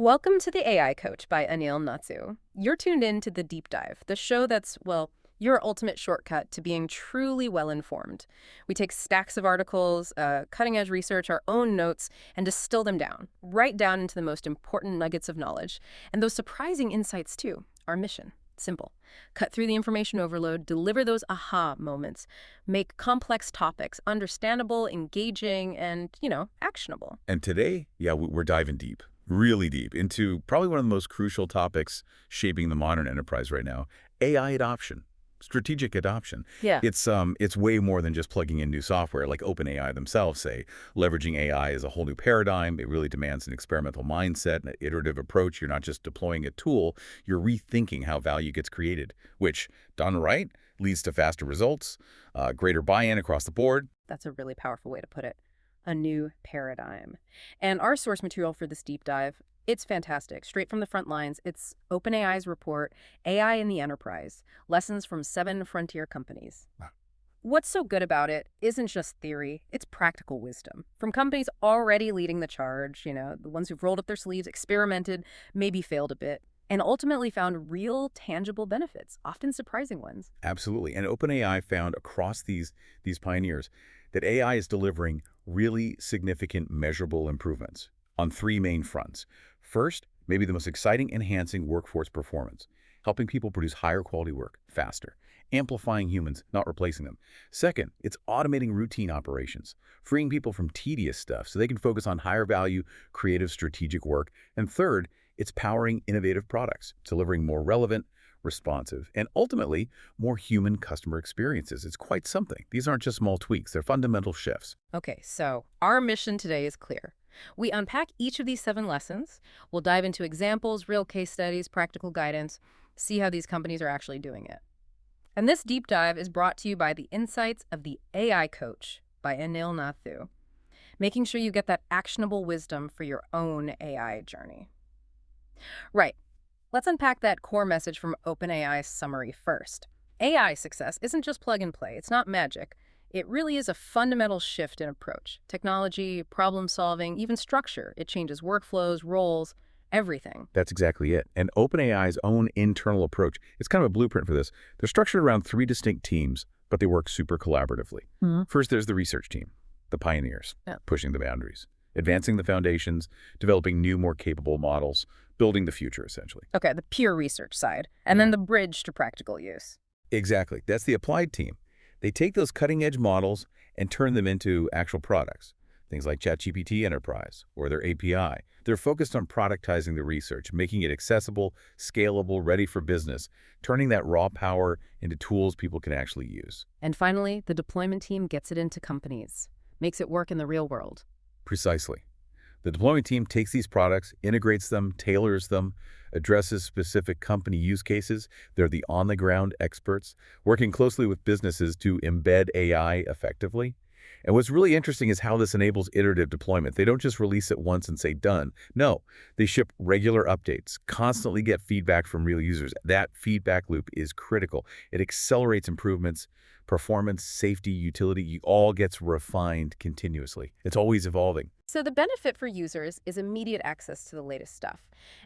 Welcome to the AI Coach by Anil Natsu. You're tuned in to The Deep Dive, the show that's, well, your ultimate shortcut to being truly well-informed. We take stacks of articles, cutting-edge research, our own notes, and distill them down, right down into the most important nuggets of knowledge. And those surprising insights, too. Our mission, simple. Cut through the information overload, deliver those aha moments, make complex topics understandable, engaging, and, actionable. And today, yeah, we're diving deep, really deep, into probably one of the most crucial topics shaping the modern enterprise right now, AI adoption, strategic adoption. Yeah. It's way more than just plugging in new software, like OpenAI themselves say. Leveraging AI is a whole new paradigm. It really demands an experimental mindset, an iterative approach. You're not just deploying a tool, you're rethinking how value gets created, which, done right, leads to faster results, greater buy-in across the board. That's a really powerful way to put it. A new paradigm. And our source material for this deep dive, it's fantastic. Straight from the front lines, it's OpenAI's report, AI in the Enterprise, Lessons from 7 Frontier Companies. Wow. What's so good about it isn't just theory, it's practical wisdom. From companies already leading the charge, the ones who've rolled up their sleeves, experimented, maybe failed a bit, and ultimately found real, tangible benefits, often surprising ones. Absolutely. And OpenAI found across these pioneers that AI is delivering really significant measurable improvements on 3 main fronts. First, maybe the most exciting, enhancing workforce performance, helping people produce higher quality work faster, amplifying humans, not replacing them. Second, it's automating routine operations, freeing people from tedious stuff so they can focus on higher value, creative, strategic work. And third, it's powering innovative products, delivering more relevant, responsive, and ultimately more human customer experiences. It's quite something. These aren't just small tweaks, they're fundamental shifts. Okay, so our mission today is clear. We unpack each of these 7 lessons. We'll dive into examples, real case studies, practical guidance, see how these companies are actually doing it. And this deep dive is brought to you by the insights of the AI Coach by Anil Nathu, making sure you get that actionable wisdom for your own AI journey. Right. Let's unpack that core message from OpenAI's summary first. AI success isn't just plug and play. It's not magic. It really is a fundamental shift in approach. Technology, problem solving, even structure. It changes workflows, roles, everything. That's exactly it. And OpenAI's own internal approach, it's kind of a blueprint for this. They're structured around 3 distinct teams, but they work super collaboratively. First, there's the research team, the pioneers, pushing the boundaries, advancing the foundations, developing new, more capable models, building the future, essentially. Okay, the pure research side, and then the bridge to practical use. Exactly. That's the applied team. They take those cutting-edge models and turn them into actual products, things like ChatGPT Enterprise or their API. They're focused on productizing the research, making it accessible, scalable, ready for business, turning that raw power into tools people can actually use. And finally, the deployment team gets it into companies, makes it work in the real world. Precisely. The deployment team takes these products, integrates them, tailors them, addresses specific company use cases. They're the on-the-ground experts, working closely with businesses to embed AI effectively. And what's really interesting is how this enables iterative deployment. They don't just release it once and say done. No, they ship regular updates, constantly get feedback from real users. That feedback loop is critical. It accelerates improvements, performance, safety, utility, all gets refined continuously. It's always evolving. So the benefit for users is immediate access to the latest stuff.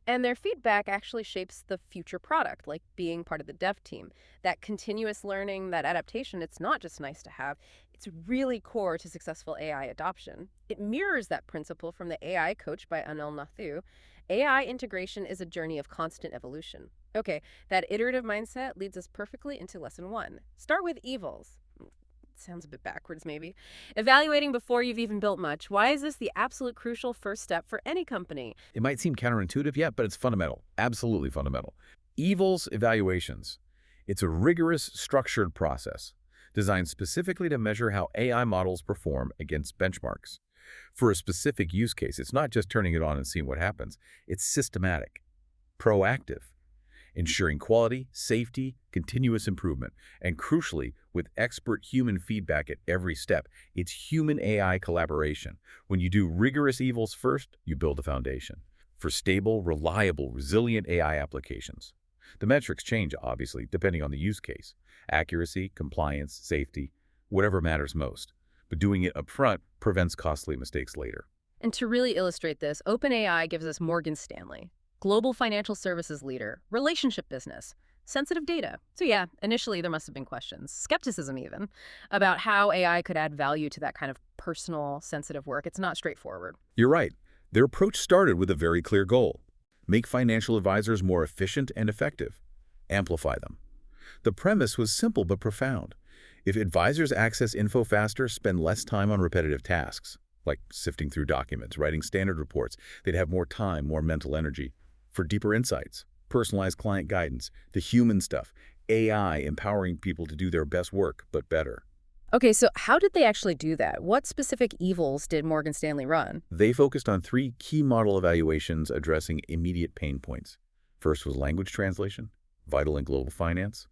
And their feedback actually shapes the future product, like being part of the dev team. That continuous learning, that adaptation, it's not just nice to have. It's really core to successful AI adoption. It mirrors that principle from the AI Coach by Anil Nathu. AI integration is a journey of constant evolution. Okay, that iterative mindset leads us perfectly into lesson 1. Start with evils. Sounds a bit backwards, maybe. Evaluating before you've even built much. Why is this the absolute crucial first step for any company? It might seem counterintuitive, yeah, but it's fundamental, absolutely fundamental. Evils evaluations. It's a rigorous, structured process designed specifically to measure how AI models perform against benchmarks. For a specific use case, it's not just turning it on and seeing what happens. It's systematic, proactive, ensuring quality, safety, continuous improvement, and crucially, with expert human feedback at every step. It's human-AI collaboration. When you do rigorous evils first, you build a foundation for stable, reliable, resilient AI applications. The metrics change, obviously, depending on the use case. Accuracy, compliance, safety, whatever matters most. But doing it upfront prevents costly mistakes later. And to really illustrate this, OpenAI gives us Morgan Stanley, global financial services leader, relationship business, sensitive data. So yeah, initially there must have been questions, skepticism even, about how AI could add value to that kind of personal, sensitive work. It's not straightforward. You're right. Their approach started with a very clear goal: make financial advisors more efficient and effective, amplify them. The premise was simple but profound. If advisors access info faster, spend less time on repetitive tasks, like sifting through documents, writing standard reports, they'd have more time, more mental energy for deeper insights, personalized client guidance, the human stuff, AI empowering people to do their best work, but better. Okay, so how did they actually do that? What specific evils did Morgan Stanley run? They focused on three key model evaluations addressing immediate pain points. First was language translation, vital in global finance,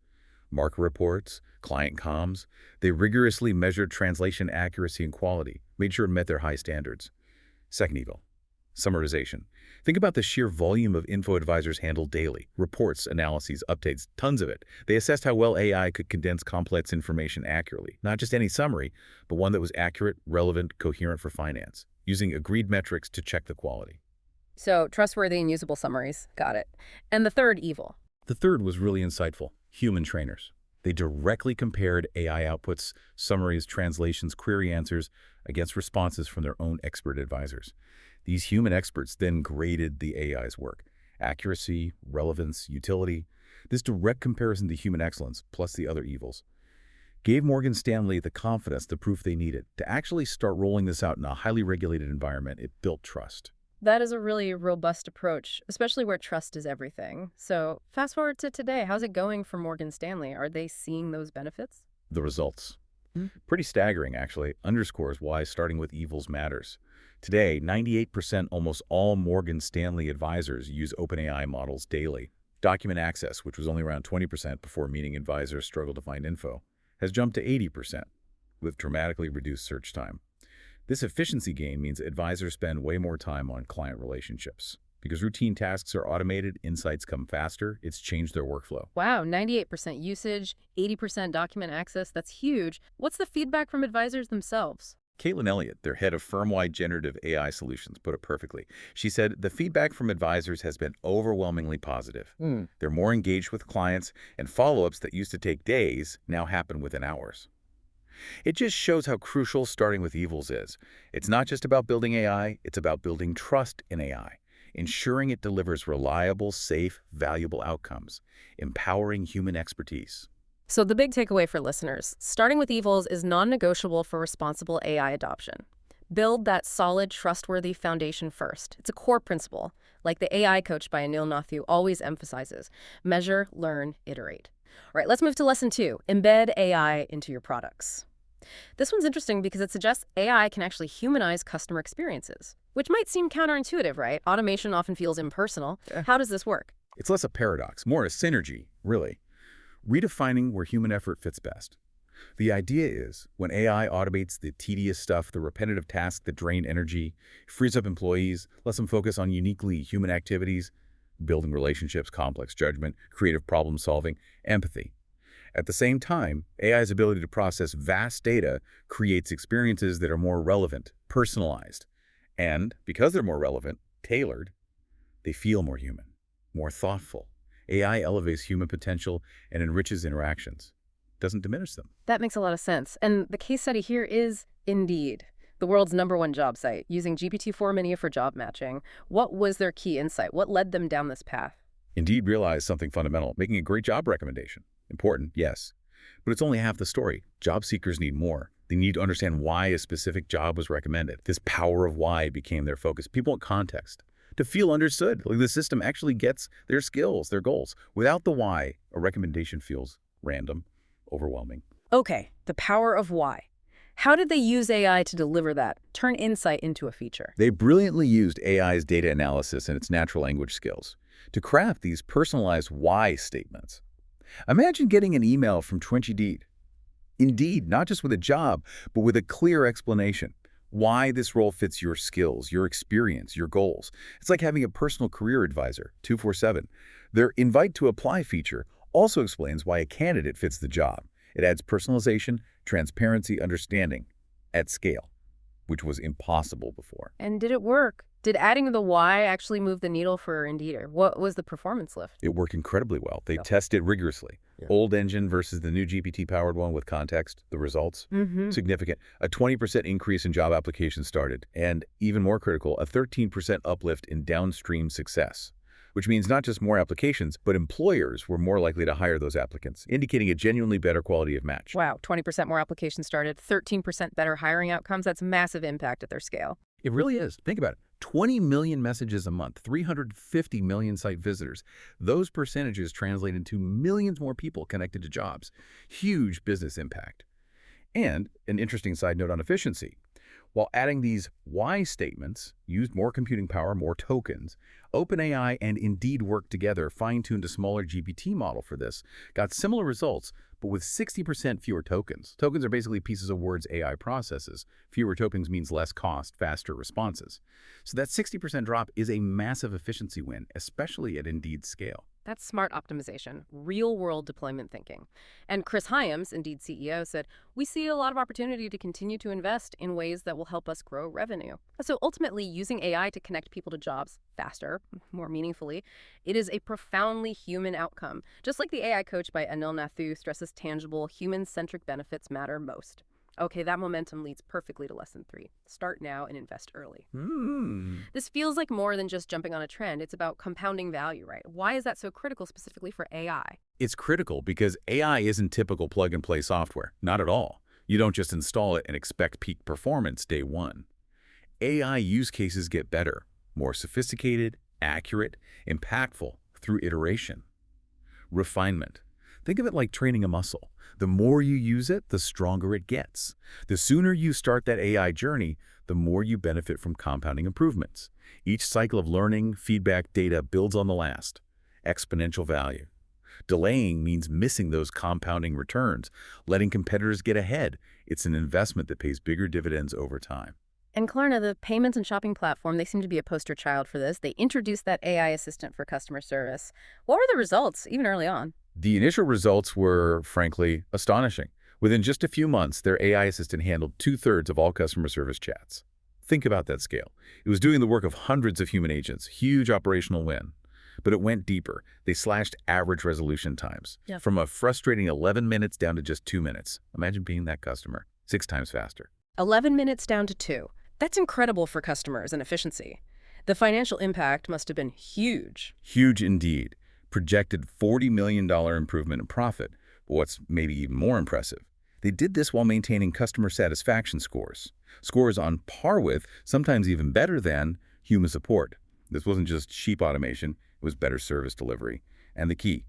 market reports, client comms. They rigorously measured translation accuracy and quality, made sure it met their high standards. Second evil, summarization. Think about the sheer volume of info advisors handle daily. Reports, analyses, updates, tons of it. They assessed how well AI could condense complex information accurately. Not just any summary, but one that was accurate, relevant, coherent for finance, using agreed metrics to check the quality. So trustworthy and usable summaries. Got it. And the third evil. The third was really insightful: human trainers. They directly compared AI outputs, summaries, translations, query answers against responses from their own expert advisors. These human experts then graded the AI's work: accuracy, relevance, utility. This direct comparison to human excellence, plus the other evils, gave Morgan Stanley the confidence, the proof they needed to actually start rolling this out in a highly regulated environment. It built trust. That is a really robust approach, especially where trust is everything. So fast forward to today. How's it going for Morgan Stanley? Are they seeing those benefits? The results, pretty staggering actually, underscores why starting with evils matters. Today, 98%, almost all Morgan Stanley advisors use OpenAI models daily. Document access, which was only around 20% before meeting advisors struggled to find info, has jumped to 80%, with dramatically reduced search time. This efficiency gain means advisors spend way more time on client relationships. Because routine tasks are automated, insights come faster, it's changed their workflow. Wow, 98% usage, 80% document access. That's huge. What's the feedback from advisors themselves? Caitlin Elliott, their head of firm-wide generative AI solutions, put it perfectly. She said, the feedback from advisors has been overwhelmingly positive. They're more engaged with clients, and follow-ups that used to take days now happen within hours. It just shows how crucial starting with evils is. It's not just about building AI, it's about building trust in AI, ensuring it delivers reliable, safe, valuable outcomes, empowering human expertise. So the big takeaway for listeners, starting with evils is non-negotiable for responsible AI adoption. Build that solid, trustworthy foundation first. It's a core principle, like the AI coach by Anil Nathoo always emphasizes: measure, learn, iterate. All right, let's move to lesson 2, embed AI into your products. This one's interesting because it suggests AI can actually humanize customer experiences, which might seem counterintuitive, right? Automation often feels impersonal. How does this work? It's less a paradox, more a synergy, really. Redefining where human effort fits best. The idea is, when AI automates the tedious stuff, the repetitive tasks that drain energy, frees up employees, lets them focus on uniquely human activities, building relationships, complex judgment, creative problem solving, empathy. At the same time, AI's ability to process vast data creates experiences that are more relevant, personalized, and because they're more relevant, tailored, they feel more human, more thoughtful. AI elevates human potential and enriches interactions, doesn't diminish them. That makes a lot of sense. And the case study here is Indeed, the world's #1 job site, using GPT-4 Mini for job matching. What was their key insight? What led them down this path? Indeed realized something fundamental: making a great job recommendation. Important, yes, but it's only half the story. Job seekers need more. They need to understand why a specific job was recommended. This power of why became their focus. People want context, to feel understood, like the system actually gets their skills, their goals. Without the why, a recommendation feels random, overwhelming. Okay, the power of why. How did they use AI to deliver that, turn insight into a feature? They brilliantly used AI's data analysis and its natural language skills to craft these personalized why statements. Imagine getting an email from Indeed. Indeed, not just with a job, but with a clear explanation. Why this role fits your skills, your experience, your goals. It's like having a personal career advisor, 24/7. Their invite to apply feature also explains why a candidate fits the job. It adds personalization, transparency, understanding at scale. which was impossible before. And did it work? Did adding the Y actually move the needle for Indeed? Or what was the performance lift? It worked incredibly well. They Yeah. tested rigorously. Yeah. Old engine versus the new GPT-powered one with context, the results, significant. A 20% increase in job applications started, and even more critical, a 13% uplift in downstream success, which means not just more applications, but employers were more likely to hire those applicants, indicating a genuinely better quality of match. Wow, 20% more applications started, 13% better hiring outcomes. That's massive impact at their scale. It really is. Think about it. 20 million messages a month, 350 million site visitors. Those percentages translate into millions more people connected to jobs. Huge business impact. And an interesting side note on efficiency. While adding these why statements used more computing power, more tokens, OpenAI and Indeed worked together, fine-tuned a smaller GPT model for this, got similar results, but with 60% fewer tokens. Tokens are basically pieces of words AI processes. Fewer tokens means less cost, faster responses. So that 60% drop is a massive efficiency win, especially at Indeed's scale. That's smart optimization, real-world deployment thinking. And Chris Hyams, Indeed CEO, said, "We see a lot of opportunity to continue to invest in ways that will help us grow revenue." So ultimately, using AI to connect people to jobs faster, more meaningfully, it is a profoundly human outcome. Just like the AI coach by Anil Nathu stresses tangible, human-centric benefits matter most. Okay, that momentum leads perfectly to lesson 3. Start now and invest early. This feels like more than just jumping on a trend. It's about compounding value, right? Why is that so critical specifically for AI? It's critical because AI isn't typical plug-and-play software. Not at all. You don't just install it and expect peak performance day one. AI use cases get better, more sophisticated, accurate, impactful through iteration. Refinement. Think of it like training a muscle. The more you use it, the stronger it gets. The sooner you start that AI journey, the more you benefit from compounding improvements. Each cycle of learning, feedback, data builds on the last. Exponential value. Delaying means missing those compounding returns, letting competitors get ahead. It's an investment that pays bigger dividends over time. And Klarna, the payments and shopping platform, they seem to be a poster child for this. They introduced that AI assistant for customer service. What were the results, even early on? The initial results were, frankly, astonishing. Within just a few months, their AI assistant handled 2/3 of all customer service chats. Think about that scale. It was doing the work of hundreds of human agents. Huge operational win. But it went deeper. They slashed average resolution times from a frustrating 11 minutes down to just 2 minutes. Imagine being that customer. 6 times faster. 11 minutes down to 2. That's incredible for customers and efficiency. The financial impact must have been huge. Huge indeed. Projected $40 million improvement in profit. But what's maybe even more impressive, they did this while maintaining customer satisfaction scores. Scores on par with, sometimes even better than, human support. This wasn't just cheap automation, it was better service delivery. And the key,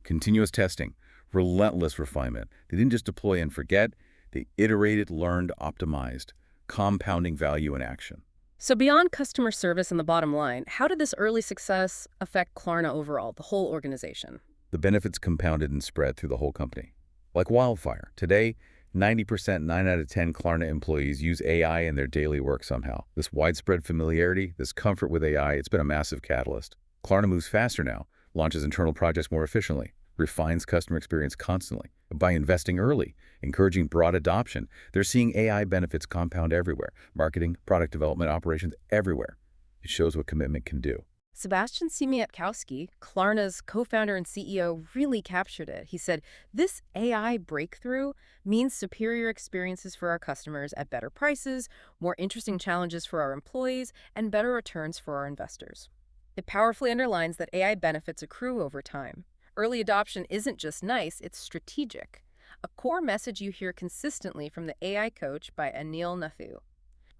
continuous testing, relentless refinement. They didn't just deploy and forget, they iterated, learned, optimized, compounding value in action. So beyond customer service and the bottom line, how did this early success affect Klarna overall, the whole organization? The benefits compounded and spread through the whole company. Like wildfire. Today, 90%, 9 out of 10 Klarna employees use AI in their daily work somehow. This widespread familiarity, this comfort with AI, it's been a massive catalyst. Klarna moves faster now, launches internal projects more efficiently, refines customer experience constantly. By investing early, encouraging broad adoption, they're seeing AI benefits compound everywhere. Marketing, product development, operations, everywhere. It shows what commitment can do. Sebastian Siemiatkowski, Klarna's co-founder and CEO, really captured it. He said, "This AI breakthrough means superior experiences for our customers at better prices, more interesting challenges for our employees, and better returns for our investors." It powerfully underlines that AI benefits accrue over time. Early adoption isn't just nice, it's strategic. A core message you hear consistently from the AI coach by Anil Nathu.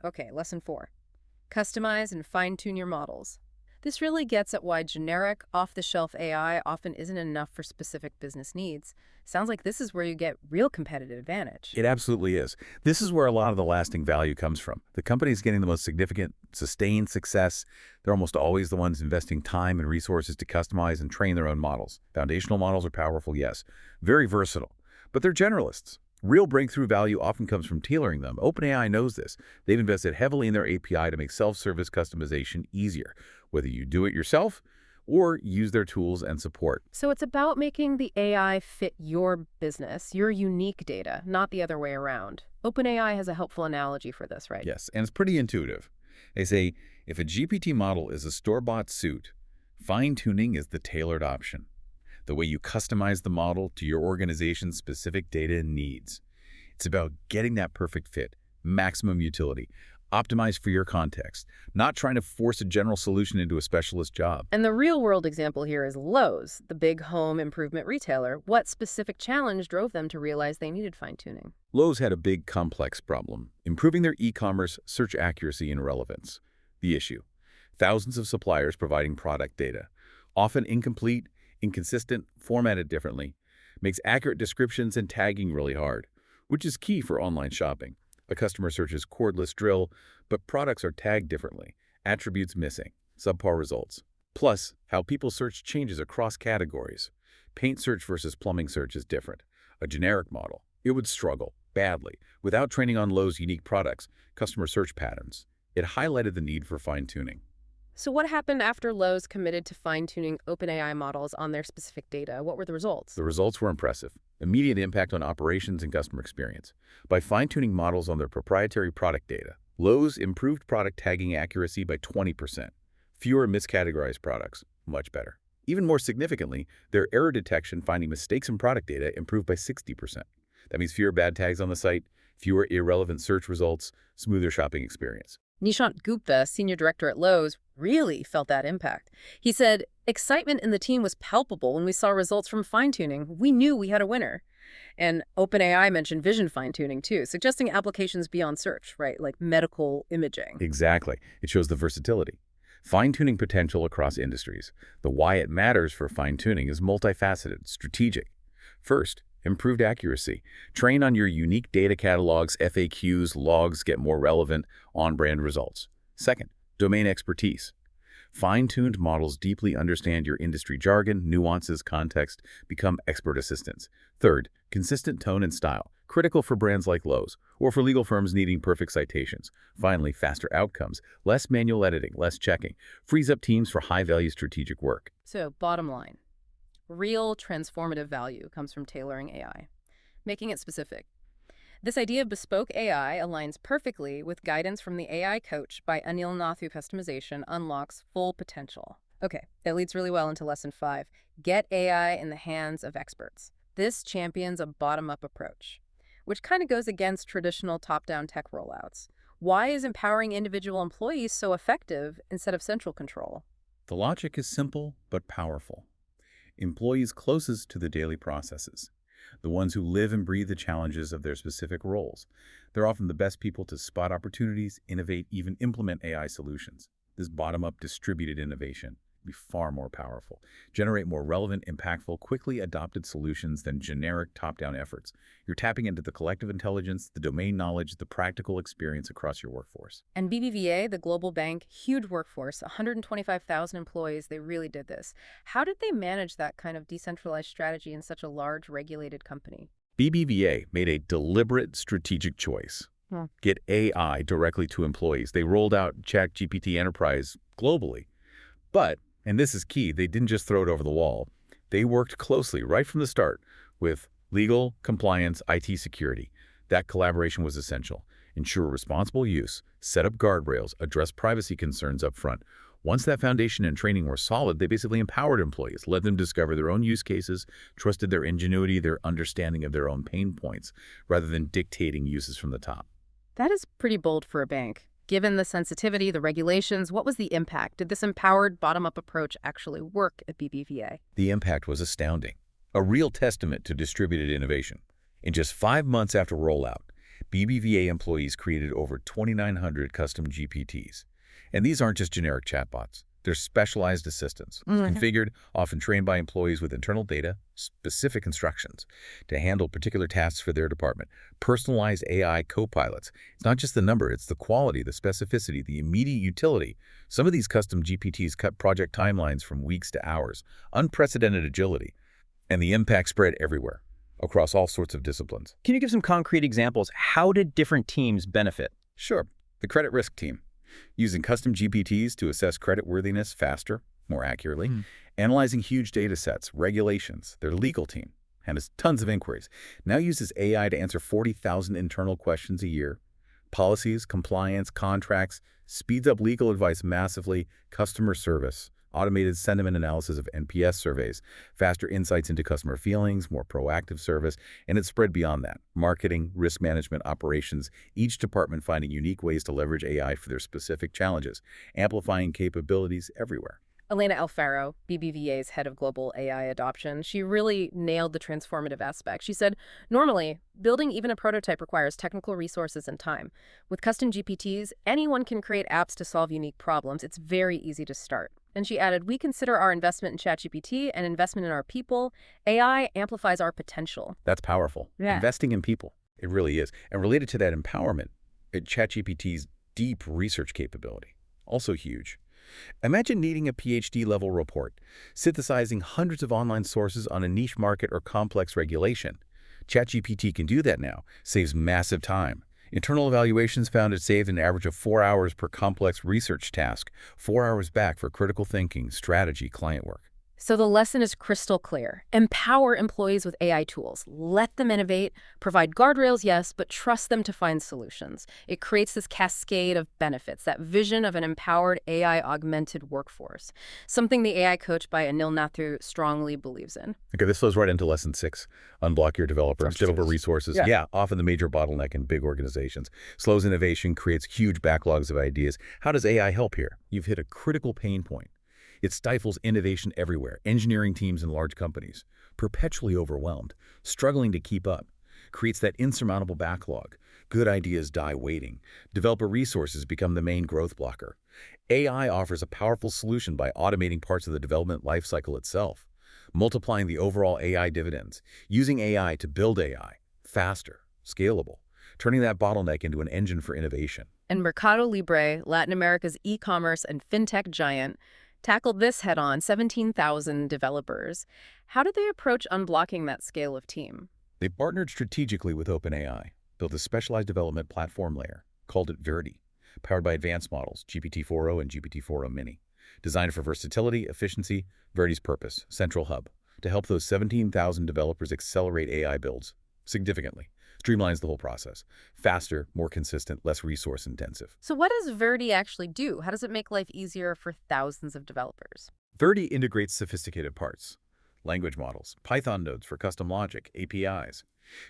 Okay, lesson 4. Customize and fine-tune your models. This really gets at why generic, off-the-shelf AI often isn't enough for specific business needs. Sounds like this is where you get real competitive advantage. It absolutely is. This is where a lot of the lasting value comes from. The companies getting the most significant, sustained success, they're almost always the ones investing time and resources to customize and train their own models. Foundational models are powerful, yes. Very versatile. But they're generalists. Real breakthrough value often comes from tailoring them. OpenAI knows this. They've invested heavily in their API to make self-service customization easier, whether you do it yourself or use their tools and support. So it's about making the AI fit your business, your unique data, not the other way around. OpenAI has a helpful analogy for this, right? Yes, and it's pretty intuitive. They say, if a GPT model is a store-bought suit, fine-tuning is the tailored option. The way you customize the model to your organization's specific data and needs. It's about getting that perfect fit, maximum utility, optimized for your context, not trying to force a general solution into a specialist job. And the real-world example here is Lowe's, the big home improvement retailer. What specific challenge drove them to realize they needed fine-tuning? Lowe's had a big, complex problem, improving their e-commerce search accuracy and relevance. The issue: thousands of suppliers providing product data, often incomplete, inconsistent, formatted differently, makes accurate descriptions and tagging really hard, which is key for online shopping. A customer searches cordless drill, but products are tagged differently, attributes missing, subpar results. Plus, how people search changes across categories. Paint search versus plumbing search is different. A generic model, it would struggle badly without training on Lowe's unique products, customer search patterns. It highlighted the need for fine-tuning. So what happened after Lowe's committed to fine-tuning OpenAI models on their specific data? What were the results? The results were impressive. Immediate impact on operations and customer experience. By fine-tuning models on their proprietary product data, Lowe's improved product tagging accuracy by 20%. Fewer miscategorized products, much better. Even more significantly, their error detection finding mistakes in product data improved by 60%. That means fewer bad tags on the site, fewer irrelevant search results, smoother shopping experience. Nishant Gupta, senior director at Lowe's, really felt that impact. He said, excitement in the team was palpable when we saw results from fine-tuning. We knew we had a winner. And OpenAI mentioned vision fine-tuning too, suggesting applications beyond search, right? Like medical imaging. Exactly. It shows the versatility. Fine-tuning potential across industries. The why it matters for fine-tuning is multifaceted, strategic. First, improved accuracy. Train on your unique data catalogs, FAQs, logs, get more relevant, on-brand results. Second, domain expertise. Fine-tuned models deeply understand your industry jargon, nuances, context, become expert assistants. Third, consistent tone and style, critical for brands like Lowe's, or for legal firms needing perfect citations. Finally, faster outcomes, less manual editing, less checking, frees up teams for high-value strategic work. So, bottom line. Real transformative value comes from tailoring AI, making it specific. This idea of bespoke AI aligns perfectly with guidance from the AI coach by Anil Nathu Customization unlocks full potential. Okay, that leads really well into lesson 5. Get AI in the hands of experts. This champions a bottom-up approach, which kind of goes against traditional top-down tech rollouts. Why is empowering individual employees so effective instead of central control? The logic is simple but powerful. Employees closest to the daily processes, the ones who live and breathe the challenges of their specific roles. They're often the best people to spot opportunities, innovate, even implement AI solutions. This bottom-up distributed innovation be far more powerful, generate more relevant, impactful, quickly adopted solutions than generic top-down efforts. You're tapping into the collective intelligence, the domain knowledge, the practical experience across your workforce. And BBVA, the global bank, huge workforce, 125,000 employees, they really did this. How did they manage that kind of decentralized strategy in such a large, regulated company? BBVA made a deliberate strategic choice. Get AI directly to employees. They rolled out ChatGPT Enterprise globally. But, and this is key, they didn't just throw it over the wall. They worked closely right from the start with legal, compliance, IT security. That collaboration was essential. Ensure responsible use, set up guardrails, address privacy concerns up front. Once that foundation and training were solid, they basically empowered employees, let them discover their own use cases, trusted their ingenuity, their understanding of their own pain points, rather than dictating uses from the top. That is pretty bold for a bank. Given the sensitivity, the regulations, what was the impact? Did this empowered bottom-up approach actually work at BBVA? The impact was astounding. A real testament to distributed innovation. In just 5 months after rollout, BBVA employees created over 2,900 custom GPTs. And these aren't just generic chatbots. They're specialized assistants, configured, often trained by employees with internal data, specific instructions to handle particular tasks for their department. Personalized AI co-pilots. It's not just the number, it's the quality, the specificity, the immediate utility. Some of these custom GPTs cut project timelines from weeks to hours. Unprecedented agility. And the impact spread everywhere, across all sorts of disciplines. Can you give some concrete examples? How did different teams benefit? Sure. The credit risk team, using custom GPTs to assess creditworthiness faster, more accurately, analyzing huge data sets, regulations. Their legal team, handles tons of inquiries. Now uses AI to answer 40,000 internal questions a year. Policies, compliance, contracts, speeds up legal advice massively, customer service, automated sentiment analysis of NPS surveys, faster insights into customer feelings, more proactive service, and it's spread beyond that. Marketing, risk management, operations, each department finding unique ways to leverage AI for their specific challenges, amplifying capabilities everywhere. Elena Alfaro, BBVA's head of global AI adoption, she really nailed the transformative aspect. She said, normally, building even a prototype requires technical resources and time. With custom GPTs, anyone can create apps to solve unique problems. It's very easy to start. And she added, we consider our investment in ChatGPT an investment in our people. AI amplifies our potential. That's powerful. Yeah. Investing in people. It really is. And related to that empowerment, ChatGPT's deep research capability, also huge. Imagine needing a PhD-level report, synthesizing hundreds of online sources on a niche market or complex regulation. ChatGPT can do that now, saves massive time. Internal evaluations found it saved an average of 4 hours per complex research task, 4 hours back for critical thinking, strategy, client work. So the lesson is crystal clear. Empower employees with AI tools. Let them innovate, provide guardrails, yes, but trust them to find solutions. It creates this cascade of benefits, that vision of an empowered AI-augmented workforce, something the AI coach by Anil Nathu strongly believes in. Okay, this flows right into lesson 6. Unblock your developers. Developer resources. Yeah, often the major bottleneck in big organizations. Slows innovation, creates huge backlogs of ideas. How does AI help here? You've hit a critical pain point. It stifles innovation everywhere, engineering teams in large companies, perpetually overwhelmed, struggling to keep up, creates that insurmountable backlog. Good ideas die waiting. Developer resources become the main growth blocker. AI offers a powerful solution by automating parts of the development lifecycle itself, multiplying the overall AI dividends, using AI to build AI, faster, scalable, turning that bottleneck into an engine for innovation. And Mercado Libre, Latin America's e-commerce and fintech giant, tackled this head-on, 17,000 developers. How did they approach unblocking that scale of team? They partnered strategically with OpenAI, built a specialized development platform layer, called it Verdi, powered by advanced models, GPT-4o and GPT-4o Mini. Designed for versatility, efficiency, Verdi's purpose, central hub, to help those 17,000 developers accelerate AI builds significantly. Streamlines the whole process. Faster, more consistent, less resource intensive. So what does Verdi actually do? How does it make life easier for thousands of developers? Verdi integrates sophisticated parts, language models, Python nodes for custom logic, APIs.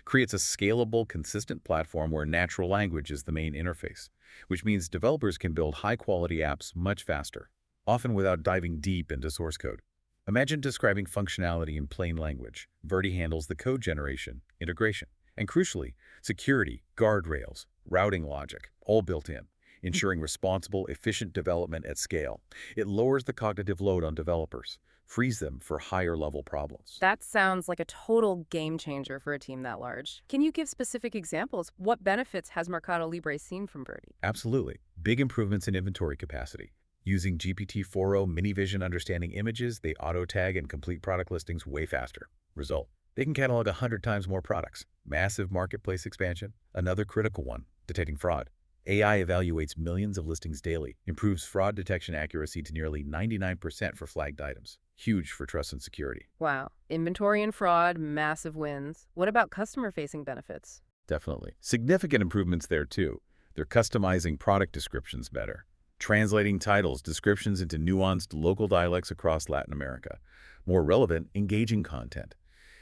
Creates a scalable, consistent platform where natural language is the main interface, which means developers can build high-quality apps much faster, often without diving deep into source code. Imagine describing functionality in plain language. Verdi handles the code generation, integration, and crucially, security, guardrails, routing logic, all built in, ensuring responsible, efficient development at scale. It lowers the cognitive load on developers, frees them for higher-level problems. That sounds like a total game changer for a team that large. Can you give specific examples? What benefits has Mercado Libre seen from Verdi? Absolutely. Big improvements in inventory capacity. Using GPT-4o Mini Vision understanding images, they auto-tag and complete product listings way faster. Result: they can catalog 100 times more products. Massive marketplace expansion. Another critical one, detecting fraud. AI evaluates millions of listings daily, improves fraud detection accuracy to nearly 99% for flagged items. Huge for trust and security. Wow. Inventory and fraud, massive wins. What about customer-facing benefits? Definitely. Significant improvements there too. They're customizing product descriptions better, translating titles, descriptions into nuanced local dialects across Latin America. More relevant, engaging content.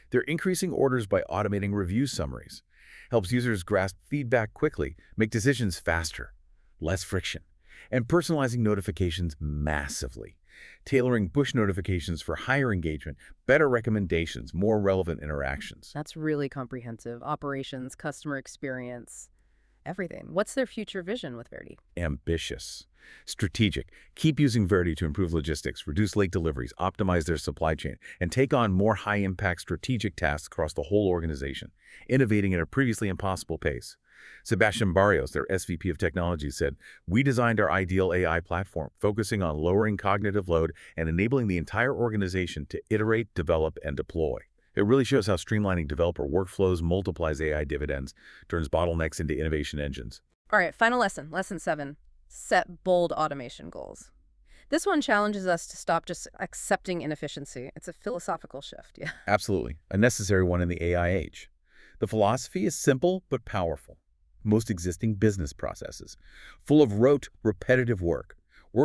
They're increasing orders by automating review summaries. Helps users grasp feedback quickly, make decisions faster, less friction. And personalizing notifications massively. Tailoring push notifications for higher engagement, better recommendations, more relevant interactions. That's really comprehensive. Operations, customer experience, everything. What's their future vision with Verdi? Ambitious. Strategic. Keep using Verdi to improve logistics, reduce late deliveries, optimize their supply chain, and take on more high-impact strategic tasks across the whole organization, innovating at a previously impossible pace. Sebastian Barrios, their SVP of Technology, said, "We designed our ideal AI platform, focusing on lowering cognitive load and enabling the entire organization to iterate, develop, and deploy." It really shows how streamlining developer workflows multiplies AI dividends, turns bottlenecks into innovation engines. All right, final lesson, lesson 7. Set bold automation goals. This one challenges us to stop just accepting inefficiency. It's a philosophical shift, yeah. Absolutely. A necessary one in the AI age. The philosophy is simple but powerful. Most existing business processes, full of rote, repetitive work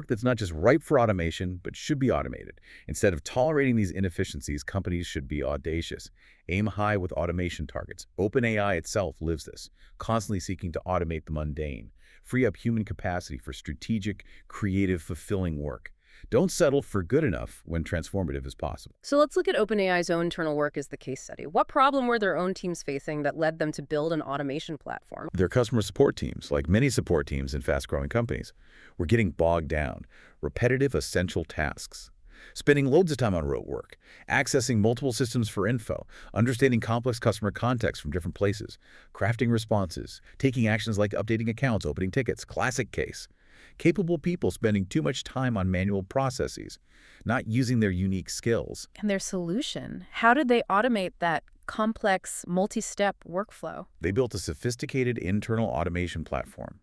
that's not just ripe for automation, but should be automated. Instead of tolerating these inefficiencies, companies should be audacious. Aim high with automation targets. OpenAI itself lives this, constantly seeking to automate the mundane, free up human capacity for strategic, creative, fulfilling work. Don't settle for good enough when transformative is possible. So let's look at OpenAI's own internal work as the case study. What problem were their own teams facing that led them to build an automation platform? Their customer support teams, like many support teams in fast-growing companies, were getting bogged down. Repetitive, essential tasks. Spending loads of time on rote work, accessing multiple systems for info, understanding complex customer context from different places, crafting responses, taking actions like updating accounts, opening tickets, classic case. Capable people spending too much time on manual processes, not using their unique skills. And their solution, how did they automate that complex, multi-step workflow? They built a sophisticated internal automation platform,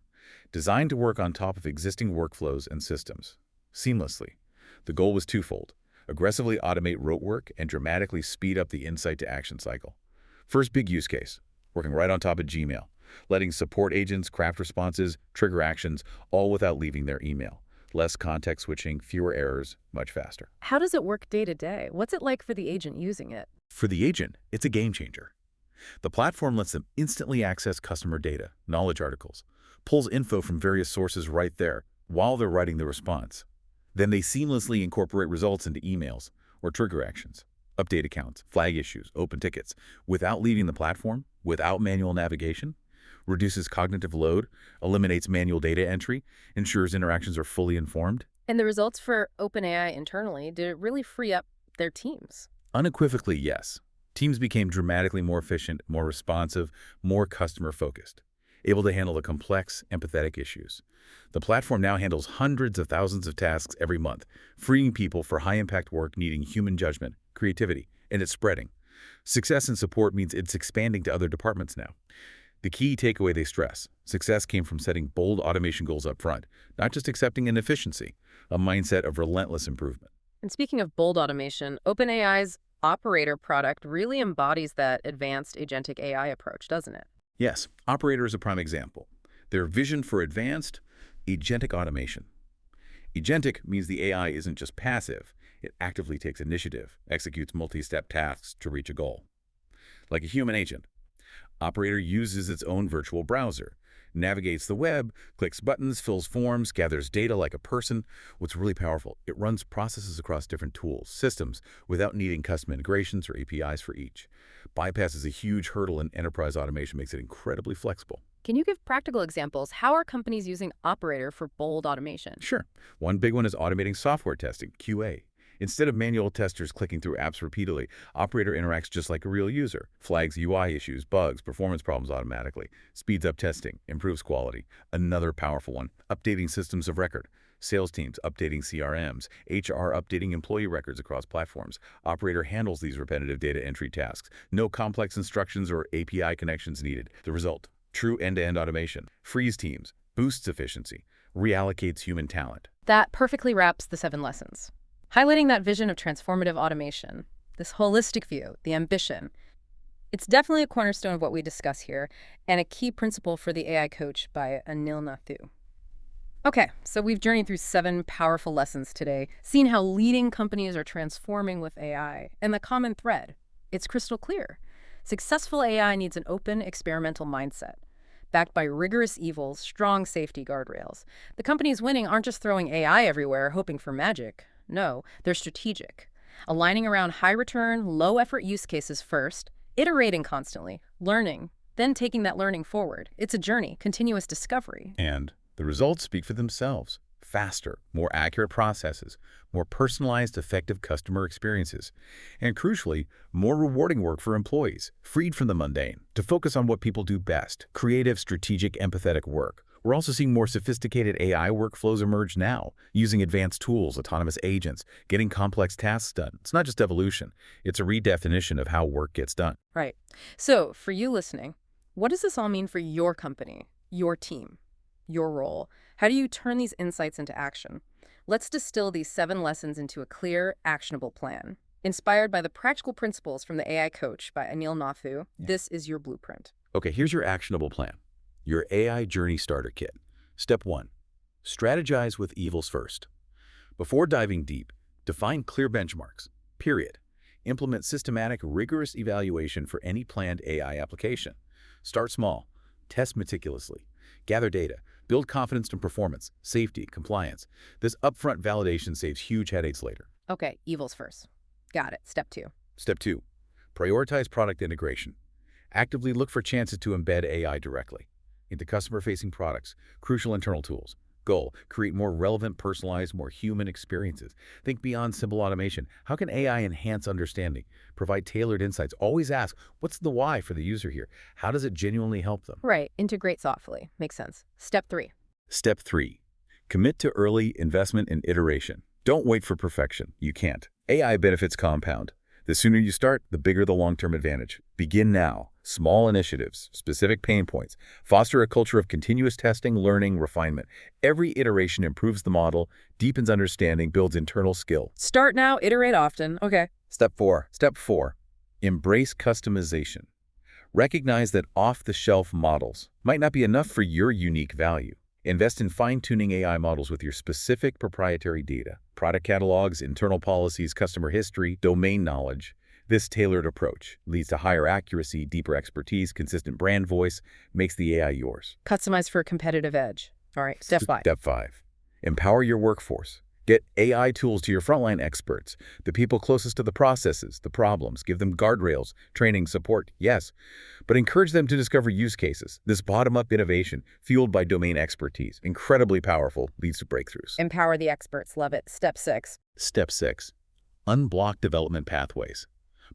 designed to work on top of existing workflows and systems, seamlessly. The goal was twofold: aggressively automate rote work and dramatically speed up the insight-to-action cycle. First big use case, working right on top of Gmail, letting support agents craft responses, trigger actions, all without leaving their email. Less context switching, fewer errors, much faster. How does it work day to day? What's it like for the agent using it? For the agent, it's a game changer. The platform lets them instantly access customer data, knowledge articles, pulls info from various sources right there while they're writing the response. Then they seamlessly incorporate results into emails or trigger actions, update accounts, flag issues, open tickets, without leaving the platform, without manual navigation. Reduces cognitive load, eliminates manual data entry, ensures interactions are fully informed. And the results for OpenAI internally, did it really free up their teams? Unequivocally, yes. Teams became dramatically more efficient, more responsive, more customer-focused, able to handle the complex, empathetic issues. The platform now handles hundreds of thousands of tasks every month, freeing people for high-impact work needing human judgment, creativity, and it's spreading. Success and support means it's expanding to other departments now. The key takeaway they stress: success came from setting bold automation goals up front, not just accepting inefficiency, a mindset of relentless improvement. And speaking of bold automation, OpenAI's Operator product really embodies that advanced agentic AI approach, doesn't it? Yes, Operator is a prime example. Their vision for advanced agentic automation. Agentic means the AI isn't just passive, it actively takes initiative, executes multi-step tasks to reach a goal. Like a human agent, Operator uses its own virtual browser, navigates the web, clicks buttons, fills forms, gathers data like a person. What's really powerful, it runs processes across different tools, systems, without needing custom integrations or APIs for each. Bypasses a huge hurdle, and enterprise automation makes it incredibly flexible. Can you give practical examples? How are companies using Operator for bold automation? Sure. One big one is automating software testing, QA. Instead of manual testers clicking through apps repeatedly, Operator interacts just like a real user, flags UI issues, bugs, performance problems automatically, speeds up testing, improves quality. Another powerful one, updating systems of record. Sales teams updating CRMs, HR updating employee records across platforms. Operator handles these repetitive data entry tasks. No complex instructions or API connections needed. The result, true end-to-end automation. Frees teams, boosts efficiency, reallocates human talent. That perfectly wraps the 7 lessons, highlighting that vision of transformative automation, this holistic view, the ambition. It's definitely a cornerstone of what we discuss here, and a key principle for the AI Coach by Anil Nathu. Okay, so we've journeyed through 7 powerful lessons today, seen how leading companies are transforming with AI, and the common thread, it's crystal clear. Successful AI needs an open, experimental mindset, backed by rigorous evils, strong safety guardrails. The companies winning aren't just throwing AI everywhere, hoping for magic. No, they're strategic, aligning around high-return, low-effort use cases first, iterating constantly, learning, then taking that learning forward. It's a journey, continuous discovery. And the results speak for themselves. Faster, more accurate processes, more personalized, effective customer experiences, and crucially, more rewarding work for employees, freed from the mundane, to focus on what people do best: creative, strategic, empathetic work. We're also seeing more sophisticated AI workflows emerge now, using advanced tools, autonomous agents, getting complex tasks done. It's not just evolution, it's a redefinition of how work gets done. Right. So, for you listening, what does this all mean for your company, your team, your role? How do you turn these insights into action? Let's distill these 7 lessons into a clear, actionable plan. Inspired by the practical principles from the AI Coach by Anil Nathu, this is your blueprint. Okay, here's your actionable plan. Your AI Journey Starter Kit. Step 1. Strategize with evils first. Before diving deep, define clear benchmarks. Period. Implement systematic, rigorous evaluation for any planned AI application. Start small. Test meticulously. Gather data. Build confidence in performance, safety, compliance. This upfront validation saves huge headaches later. Okay, evils first. Got it. Step 2. Step 2. Prioritize product integration. Actively look for chances to embed AI directly into customer-facing products, crucial internal tools. Goal: create more relevant, personalized, more human experiences. Think beyond simple automation. How can AI enhance understanding, provide tailored insights? Always ask, what's the why for the user here? How does it genuinely help them? Right. Integrate thoughtfully. Makes sense. Step 3. Step 3. Commit to early investment and iteration. Don't wait for perfection. You can't. AI benefits compound. The sooner you start, the bigger the long-term advantage. Begin now. Small initiatives, specific pain points. Foster a culture of continuous testing, learning, refinement. Every iteration improves the model, deepens understanding, builds internal skill. Start now, iterate often. Okay. Step 4. Step 4. Embrace customization. Recognize that off-the-shelf models might not be enough for your unique value. Invest in fine-tuning AI models with your specific proprietary data, product catalogs, internal policies, customer history, domain knowledge. This tailored approach leads to higher accuracy, deeper expertise, consistent brand voice, makes the AI yours. Customize for a competitive edge. All right. Step 5. Step 5. Empower your workforce. Get AI tools to your frontline experts, the people closest to the processes, the problems. Give them guardrails, training, support, yes. But encourage them to discover use cases. This bottom-up innovation, fueled by domain expertise, incredibly powerful, leads to breakthroughs. Empower the experts. Love it. Step 6. Step 6. Unblock development pathways.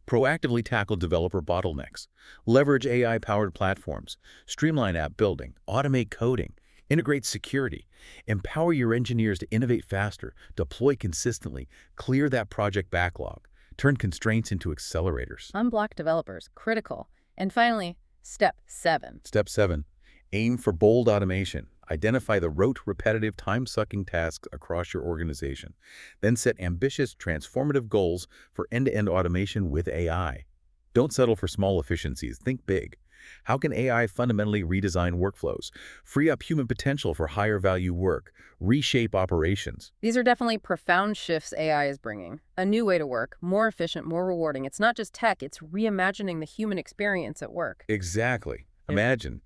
Proactively tackle developer bottlenecks. Leverage AI-powered platforms. Streamline app building. Automate coding. Integrate security. Empower your engineers to innovate faster, deploy consistently, clear that project backlog, turn constraints into accelerators. Unblock developers. Critical. And finally, step 7. Step 7. Aim for bold automation. Identify the rote, repetitive, time-sucking tasks across your organization. Then set ambitious, transformative goals for end-to-end automation with AI. Don't settle for small efficiencies. Think big. How can AI fundamentally redesign workflows, free up human potential for higher value work, reshape operations? These are definitely profound shifts AI is bringing. A new way to work, more efficient, more rewarding. It's not just tech, it's reimagining the human experience at work. Exactly.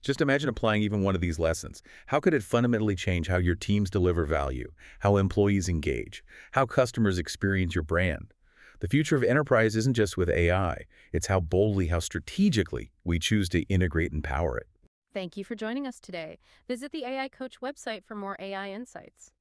Just imagine applying even one of these lessons. How could it fundamentally change how your teams deliver value, how employees engage, how customers experience your brand? The future of enterprise isn't just with AI. It's how boldly, how strategically we choose to integrate and power it. Thank you for joining us today. Visit the AI Coach website for more AI insights.